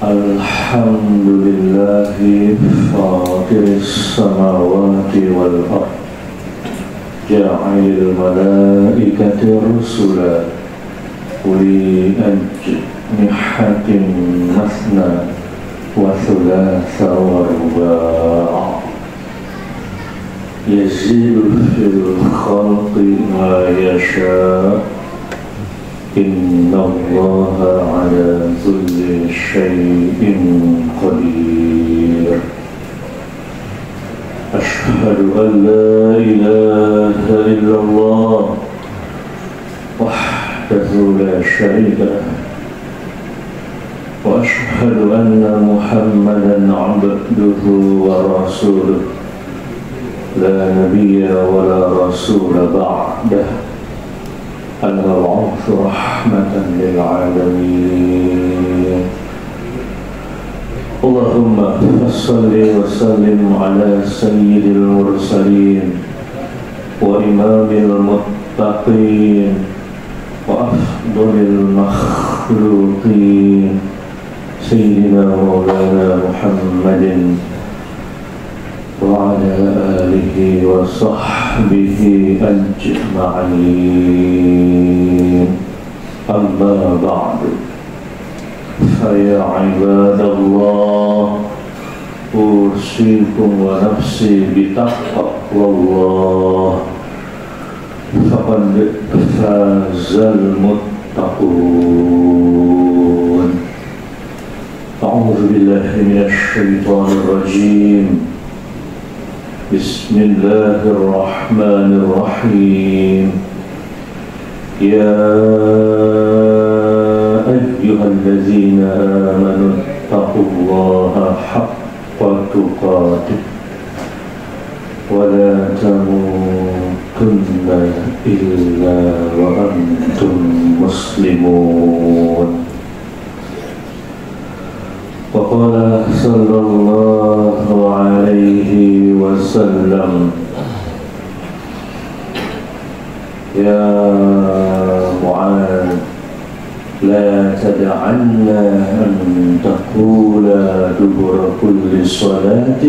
Alhamdulillahi fatiris samawati wal ard ja'ilil malaikati rusula uli ajnihatin masna wa thulatha wa ruba' yazidu fil khalqi ma yasha' Inna Allaha ala kulli syai'in qadir. Ashhadu an la ilaha illallah wahdahu la syarika lahu wa ashhadu anna Muhammadan abduhu wa rasuluh la nabiyya wa la rasula ba'dah المبعوث رحمة للعالمين اللهم صل وسلم على سيد المرسلين وإمام المتقين وأفضل المخلوقين سيدنا مولانا محمد وعلى آله وصحبه أجمعين أما بعد فيا عباد الله أوصيكم ونفسي بتقوى الله فقد فاز المتقون أعوذ بالله من الشيطان الرجيم بسم الله الرحمن الرحيم يا أيها الذين آمنوا اتقوا الله حق تقاته ولا تموتن إلا وأنتم مسلمون وقال صلى الله عليه وسلم يا معاذ لا تدعن أن تقول دبر كل صلاة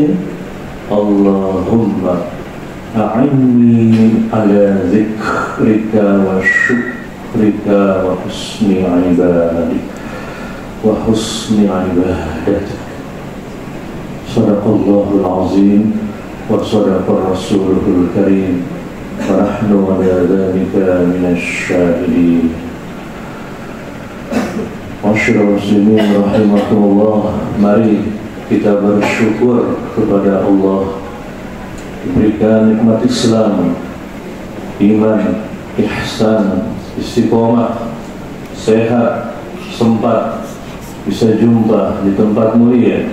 اللهم أعني على ذكرك وشكرك وحسن عبادك وحسن عبادتك صدق الله العظيم وصدق رسوله الكريم ونحن على ذلك من الشاهدين. Masyaallah muslimin rahimakumullah, mari kita bersyukur kepada Allah diberikan nikmat Islam, iman, ihsan, istiqomah, sehat, sempat bisa jumpa di tempat mulia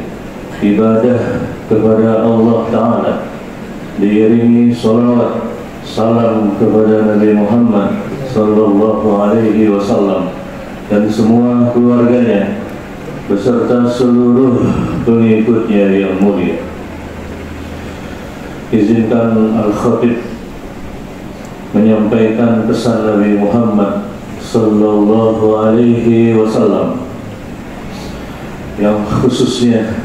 ibadah kepada Allah Ta'ala, diiringi salawat salam kepada Nabi Muhammad sallallahu alaihi wasallam dan semua keluarganya beserta seluruh pengikutnya yang mulia. Izinkan Al-Khatib menyampaikan pesan Nabi Muhammad sallallahu alaihi wasallam yang khususnya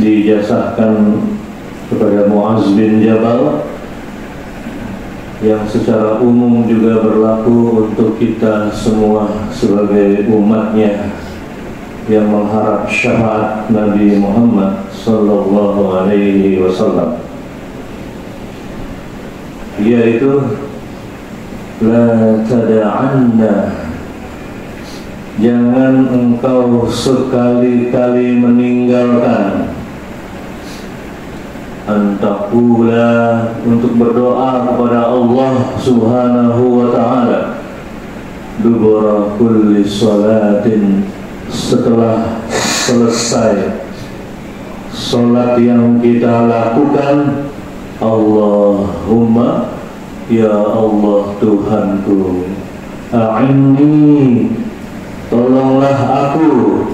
dijasahkan kepada Muaz bin Jabal, yang secara umum juga berlaku untuk kita semua sebagai umatnya yang mengharap syafaat Nabi Muhammad sallallahu alaihi wasallam, yaitu la tada'anna, jangan engkau sekali-kali meninggalkan antakula, untuk berdoa kepada Allah subhanahu wa ta'ala dubura kulli salatin, setelah selesai salat yang kita lakukan, Allahumma ya Allah Tuhanku, a'inni, tolonglah aku,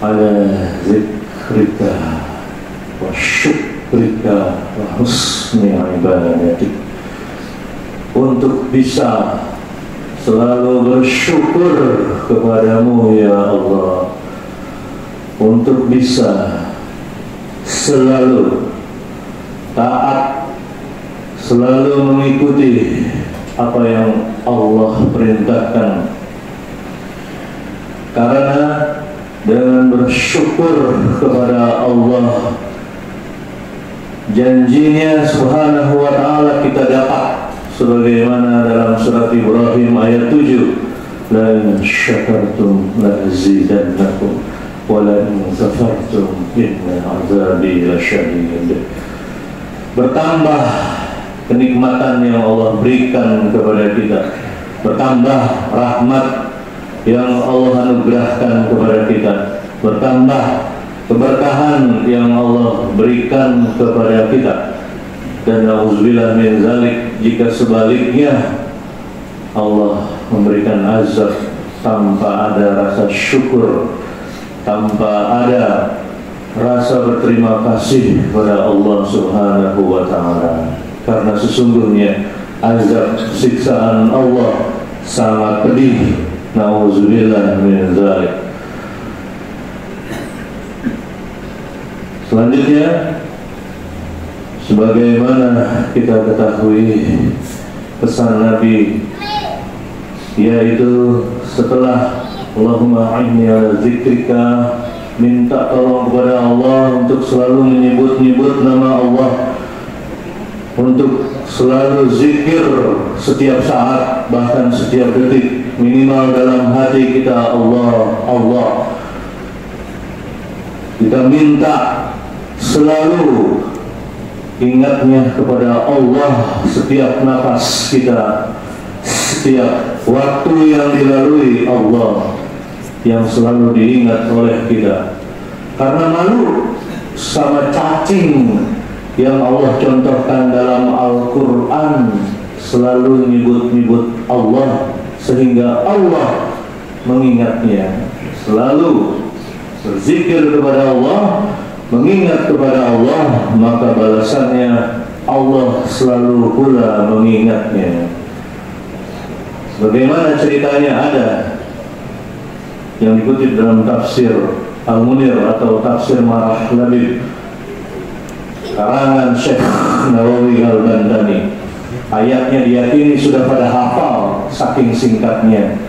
ala zikrika wa syukrika wa husni ibadatik, untuk bisa selalu bersyukur kepadamu ya Allah, untuk bisa selalu taat, selalu mengikuti apa yang Allah perintahkan. Karena dengan bersyukur kepada Allah, janjinya subhanahu wa ta'ala kita dapat, sebagaimana dalam surat Ibrahim ayat 7, la in syakartum la azidannakum wa la in kafartum inna azabi lasyadid. Bertambah kenikmatan yang Allah berikan kepada kita, bertambah rahmat yang Allah anugerahkan kepada kita, bertambah keberkahan yang Allah berikan kepada kita. Dan na'udzubillah min zalik, jika sebaliknya Allah memberikan azab tanpa ada rasa syukur, tanpa ada rasa berterima kasih kepada Allah subhanahu wa ta'ala. Karena sesungguhnya azab siksaan Allah sangat pedih. Na'udzubillah min zalik. Selanjutnya, sebagaimana kita ketahui pesan Nabi, yaitu setelah Allahumma a'inni ala zikrika, minta tolong kepada Allah untuk selalu menyebut-nyebut nama Allah, untuk selalu zikir setiap saat, bahkan setiap detik, minimal dalam hati kita Allah, Allah. Kita minta selalu ingatnya kepada Allah setiap nafas kita, setiap waktu yang dilalui Allah, yang selalu diingat oleh kita. Karena malu sama cacing yang Allah contohkan dalam Al-Quran, selalu nyebut-nyebut Allah sehingga Allah mengingatnya. Selalu berzikir kepada Allah, mengingat kepada Allah, maka balasannya Allah selalu pula mengingatnya. Bagaimana ceritanya ada yang dikutip dalam tafsir Al-Munir atau tafsir Marah Labib karangan Syekh Nawawi Al-Bandani. Ayatnya diyakini sudah pada hafal saking singkatnya,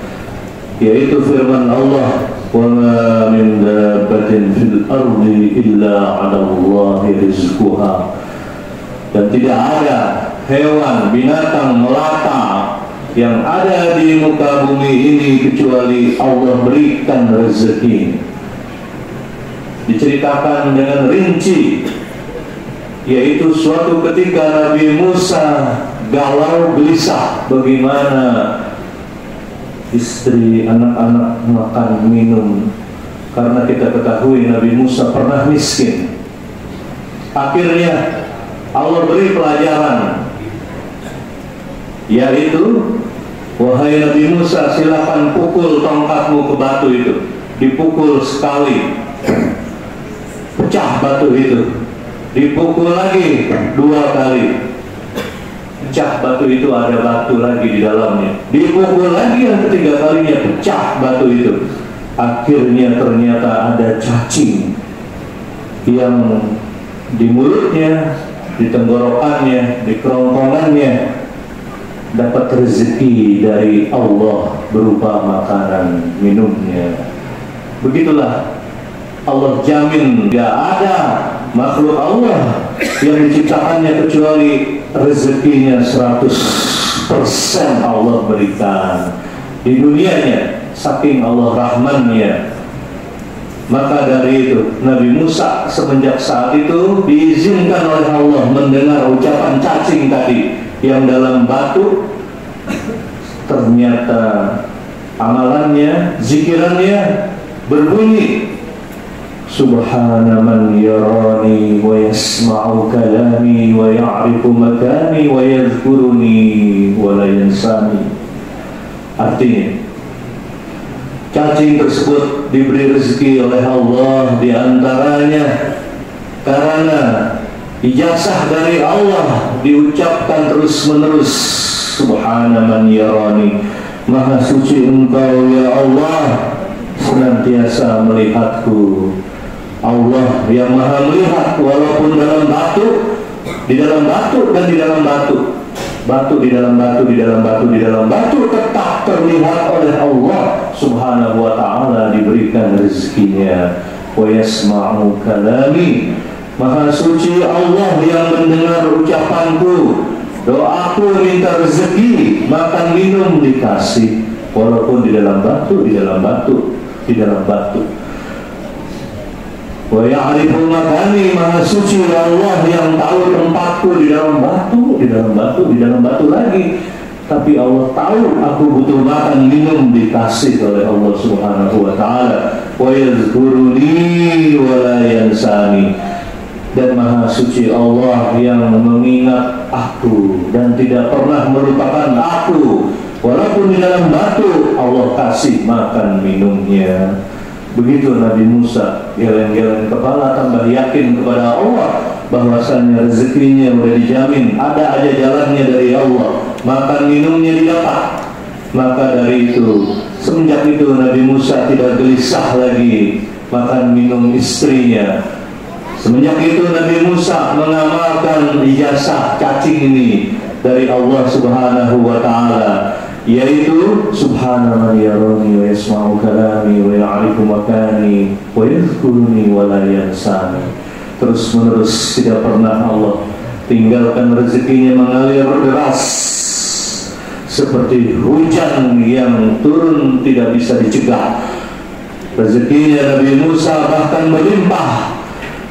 yaitu firman Allah, wa ma min dabbatin fil ardi illa 'ala Allahi rizquha. Dan tidak ada hewan, binatang melata yang ada di muka bumi ini kecuali Allah berikan rezeki. Diceritakan dengan rinci, yaitu suatu ketika Nabi Musa galau gelisah bagaimana istri, anak-anak makan minum. Karena kita ketahui Nabi Musa pernah miskin. Akhirnya Allah beri pelajaran, yaitu, wahai Nabi Musa, silakan pukul tongkatmu ke batu itu. Dipukul sekali, pecah batu itu. Dipukul lagi 2 kali, pecah batu itu, ada batu lagi di dalamnya. Dipukul lagi yang ketiga kalinya, pecah batu itu. Akhirnya ternyata ada cacing yang di mulutnya, di tenggorokannya, di kerongkongannya dapat rezeki dari Allah berupa makanan minumnya. Begitulah Allah jamin, tidak ada makhluk Allah yang diciptakannya kecuali rezekinya 100% Allah berikan di dunianya, saking Allah rahmannya. Maka dari itu Nabi Musa semenjak saat itu diizinkan oleh Allah mendengar ucapan cacing tadi yang dalam batu. Ternyata amalannya, zikirannya berbunyi, Subhana man yarani wa yasma'u kalami wa ya'rifu makani wa yadhkuruni wa la yansani. Artinya, cacing tersebut diberi rezeki oleh Allah diantaranya karena ijazah dari Allah diucapkan terus menerus, Subhana man yarani, Maha suci Engkau ya Allah, senantiasa melihatku. Allah yang maha melihat walaupun dalam batu, di dalam batu dan di dalam batu, batu di dalam batu, di dalam batu, di dalam batu, tetap terlihat oleh Allah subhanahu wa ta'ala, diberikan rezekinya. Wa yasma'u kalami, maha suci Allah yang mendengar ucapanku, doaku minta rezeki, makan minum dikasih, walaupun di dalam batu, di dalam batu, di dalam batu. Wa ya'rifu makani, maha suci Allah yang tahu tempatku di dalam batu, di dalam batu, di dalam batu lagi. Tapi Allah tahu aku butuh makan minum, dikasih oleh Allah subhanahu wa ta'ala. Wa yazkuruni wa la yansani, dan maha suci Allah yang mengingat aku dan tidak pernah melupakan aku, walaupun di dalam batu Allah kasih makan minumnya. Begitu Nabi Musa geleng-geleng kepala, tambah yakin kepada Allah bahwasanya rezekinya sudah dijamin, ada aja jalannya dari Allah, makan minumnya didapat. Maka dari itu, semenjak itu Nabi Musa tidak gelisah lagi makan minum istrinya. Semenjak itu Nabi Musa mengamalkan ijazah cacing ini dari Allah subhanahu wa ta'ala, yaitu subhana man yarani wa yasma'u kalami wa ya'rifu makani wa yadhkuruni wa la yansani. Terus menerus tidak pernah Allah tinggalkan rezekinya mengalir deras seperti hujan yang turun tidak bisa dicegah. Rezekinya Nabi Musa bahkan melimpah.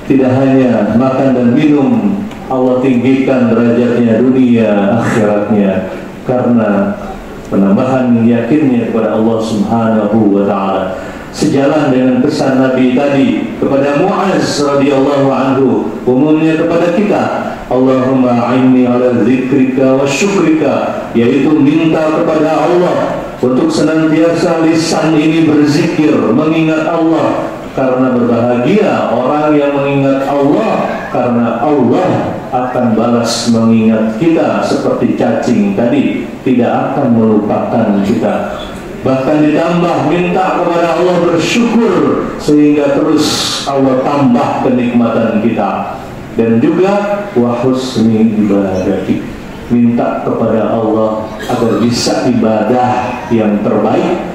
Tidak hanya makan dan minum, Allah tinggikan derajatnya dunia akhiratnya karena penambahan yakinnya kepada Allah subhanahu wa ta'ala. Sejalan dengan pesan Nabi tadi kepada Mu'az radhiyallahu anhu, umumnya kepada kita, Allahumma a'inni ala zikrika wa syukrika, yaitu minta kepada Allah untuk senantiasa lisan ini berzikir, mengingat Allah. Karena berbahagia orang yang mengingat Allah, karena Allah akan balas mengingat kita seperti cacing tadi, tidak akan melupakan kita. Bahkan ditambah minta kepada Allah bersyukur, sehingga terus Allah tambah kenikmatan kita. Dan juga wa husni ibadati, minta kepada Allah agar bisa ibadah yang terbaik,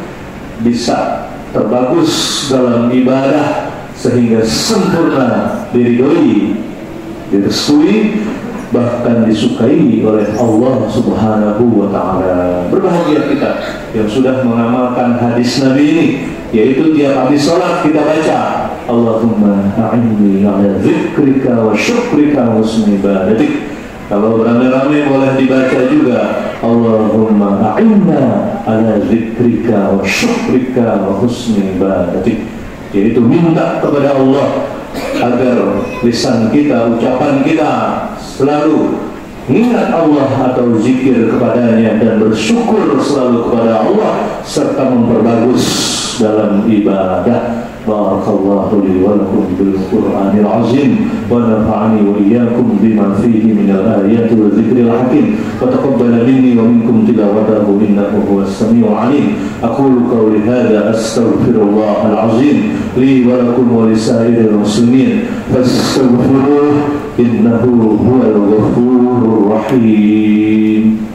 bisa terbagus dalam ibadah sehingga sempurna, diridhoi, direstui, bahkan disukai oleh Allah subhanahu wa ta'ala. Berbahagia kita yang sudah mengamalkan hadis Nabi ini, yaitu tiap habis sholat kita baca Allahumma a'inni ala zikrika wa syukrika wa husni ibadatik. Kalau beramai-ramai boleh dibaca juga Allahumma a'inna ala zikrika wa syukrika wa husni ibadatik, yaitu minta kepada Allah agar lisan kita, ucapan kita selalu ingat Allah atau zikir kepadanya dan bersyukur selalu kepada Allah serta memperbagus dalam ibadah. Barakallahu li wa lakum bil Qur'anil azim wa nafa'ani wa iyyakum bima fihi minal ayati wa dzikril hakim wa taqabbala minni wa minkum tilawatahu innahu huwas samiul alim. Aqulu qawli hadza astaghfirullahal azim li wa lakum wa lisairil muslimin fastaghfiruhu innahu huwal ghafurur rahim.